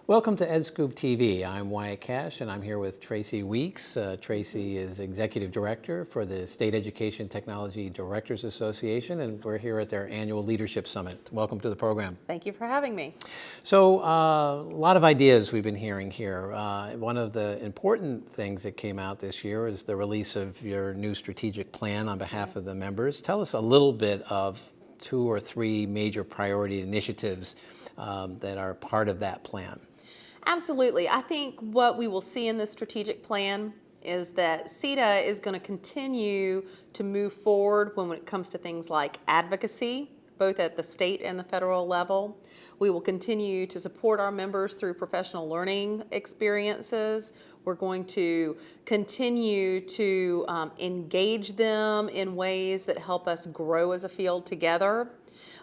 Welcome to EdScoop TV. I'm Wyatt Kash, and I'm here with Tracy Weeks. Tracy is Executive Director for the State Education Technology Directors Association, and we're here at their annual Leadership Summit. Welcome to the program. Thank you for having me. So, a lot of ideas we've been hearing here. One of the important things that came out this year is the release of your new strategic plan on behalf of the members. Tell us a little bit of 2 or 3 major priority initiatives that are part of that plan. Absolutely. I think what we will see in this strategic plan is that SETDA is going to continue to move forward when it comes to things like advocacy, both at the state and the federal level. We will continue to support our members through professional learning experiences. We're going to continue to engage them in ways that help us grow as a field together.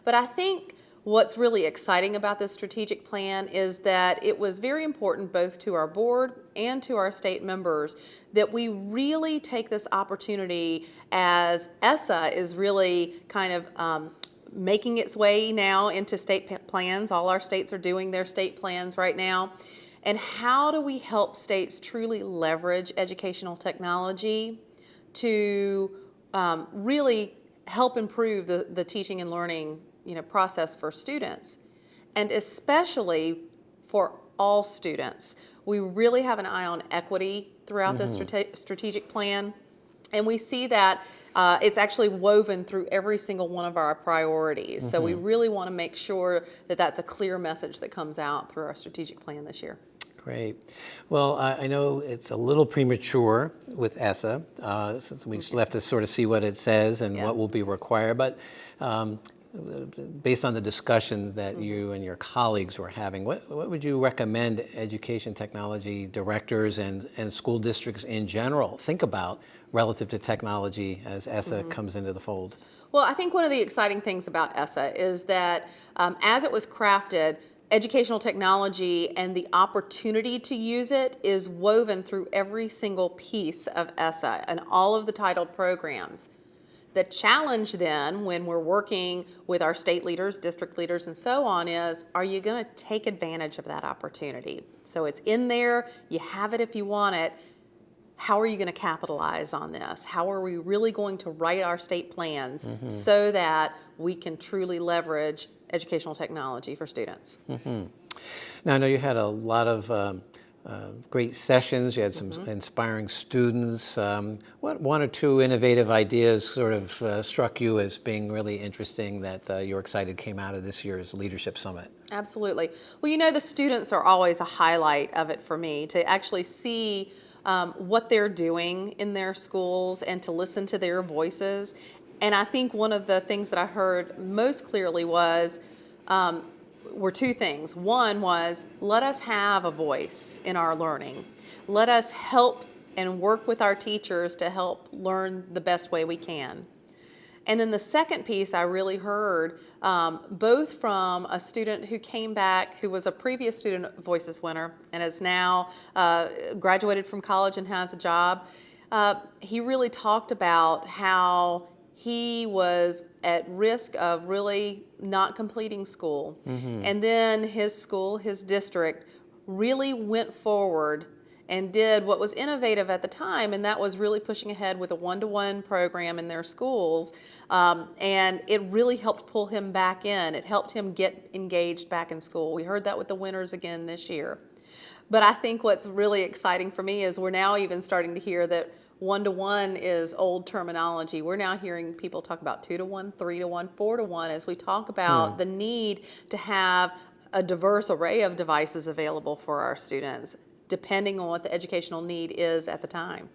But I think what's really exciting about this strategic plan is that it was very important both to our board and to our state members that we really take this opportunity as ESSA is really kind of making its way now into state plans. All our states are doing their state plans right now. And how do we help states truly leverage educational technology to really help improve the teaching and learning process for students, and especially for all students. We really have an eye on equity throughout this strategic plan, and we see that it's actually woven through every single one of our priorities. So we really want to make sure that that's a clear message that comes out through our strategic plan this year. Great. Well, I know it's a little premature with ESSA, since we still have to sort of see what it says and what will be required, but based on the discussion that you and your colleagues were having, what would you recommend education technology directors and school districts in general think about relative to technology as ESSA comes into the fold? Well, I think one of the exciting things about ESSA is that as it was crafted, educational technology and the opportunity to use it is woven through every single piece of ESSA and all of the titled programs. The challenge then, when we're working with our state leaders, district leaders, and so on, is are you going to take advantage of that opportunity? So it's in there, you have it if you want it. How are you going to capitalize on this? How are we really going to write our state plans so that we can truly leverage educational technology for students? Now, I know you had a lot of great sessions. You had some inspiring students. What 1 or 2 innovative ideas sort of struck you as being really interesting that you're excited came out of this year's Leadership Summit? Absolutely. Well, the students are always a highlight of it for me, to actually see what they're doing in their schools and to listen to their voices. And I think one of the things that I heard most clearly were 2 things. One was, let us have a voice in our learning. Let us help and work with our teachers to help learn the best way we can. And then the second piece I really heard, both from a student who came back, who was a previous Student Voices winner and has now graduated from college and has a job. He really talked about how he was at risk of really not completing school. And then his school, his district, really went forward and did what was innovative at the time, and that was really pushing ahead with a one-to-one program in their schools. And it really helped pull him back in. It helped him get engaged back in school. We heard that with the winners again this year. But I think what's really exciting for me is we're now even starting to hear that one-to-one is old terminology. We're now hearing people talk about 2-to-1, 3-to-1, 4-to-1 as we talk about the need to have a diverse array of devices available for our students, depending on what the educational need is at the time.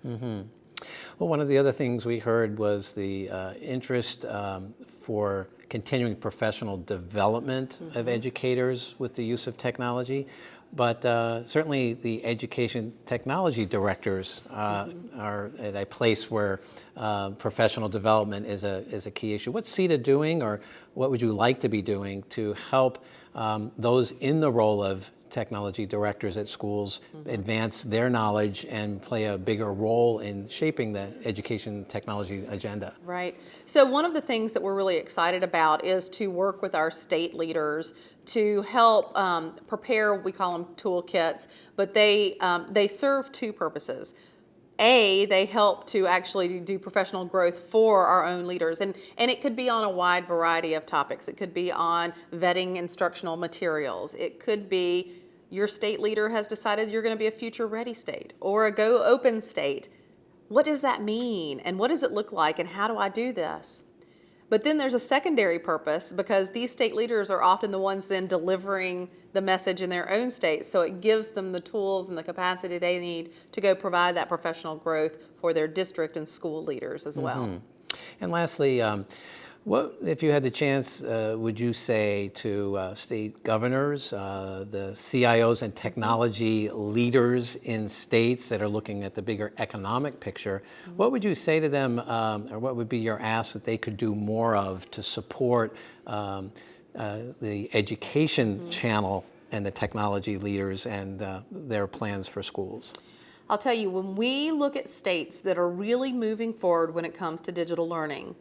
Well, one of the other things we heard was the interest for continuing professional development of educators with the use of technology. But certainly the education technology directors are at a place where professional development is a key issue. What's SETDA doing, or what would you like to be doing to help those in the role of technology directors at schools advance their knowledge and play a bigger role in shaping the education technology agenda. Right. So one of the things that we're really excited about is to work with our state leaders to help prepare, we call them toolkits, but they serve two purposes. They help to actually do professional growth for our own leaders. And it could be on a wide variety of topics. It could be on vetting instructional materials. It could be your state leader has decided you're going to be a future ready state or a go open state. What does that mean? And what does it look like? And how do I do this? But then there's a secondary purpose because these state leaders are often the ones then delivering the message in their own state. So it gives them the tools and the capacity they need to go provide that professional growth for their district and school leaders as well. And lastly, what, if you had the chance, would you say to state governors, the CIOs and technology leaders in states that are looking at the bigger economic picture, what would you say to them, or what would be your ask that they could do more of to support the education channel and the technology leaders and their plans for schools? I'll tell you, when we look at states that are really moving forward when it comes to digital learning,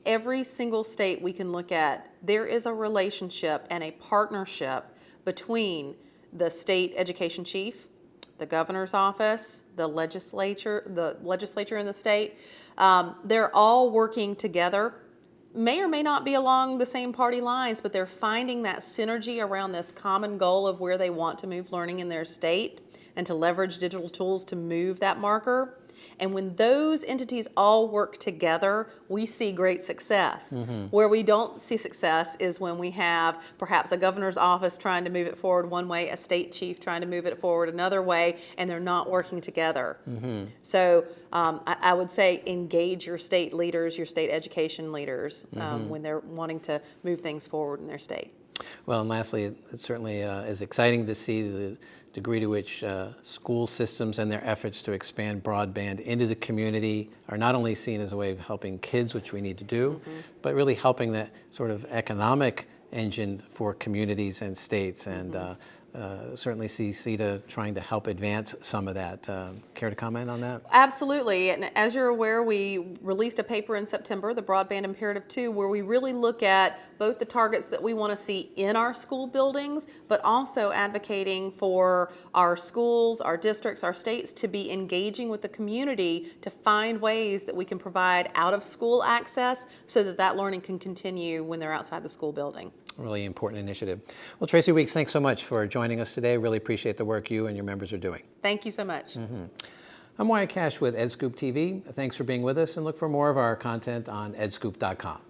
every single state we can look at, there is a relationship and a partnership between the state education chief, the governor's office, the legislature in the state. They're all working together, may or may not be along the same party lines, but they're finding that synergy around this common goal of where they want to move learning in their state and to leverage digital tools to move that marker. And when those entities all work together, we see great success. Where we don't see success is when we have perhaps a governor's office trying to move it forward one way, a state chief trying to move it forward another way, and they're not working together. So I would say engage your state leaders, your state education leaders, when they're wanting to move things forward in their state. Well, and lastly, it certainly is exciting to see the degree to which school systems and their efforts to expand broadband into the community are not only seen as a way of helping kids, which we need to do, but really helping that sort of economic engine for communities and states. And certainly see SETDA trying to help advance some of that. Care to comment on that? Absolutely. And as you're aware, we released a paper in September, the Broadband Imperative 2, where we really look at both the targets that we want to see in our school buildings, but also advocating for our schools, our districts, our states to be engaging with the community to find ways that we can provide out-of-school access so that that learning can continue when they're outside the school building. Really important initiative. Well, Tracy Weeks, thanks so much for joining us today. Really appreciate the work you and your members are doing. Thank you so much. I'm Wyatt Kash with EdScoop TV. Thanks for being with us, and look for more of our content on edscoop.com.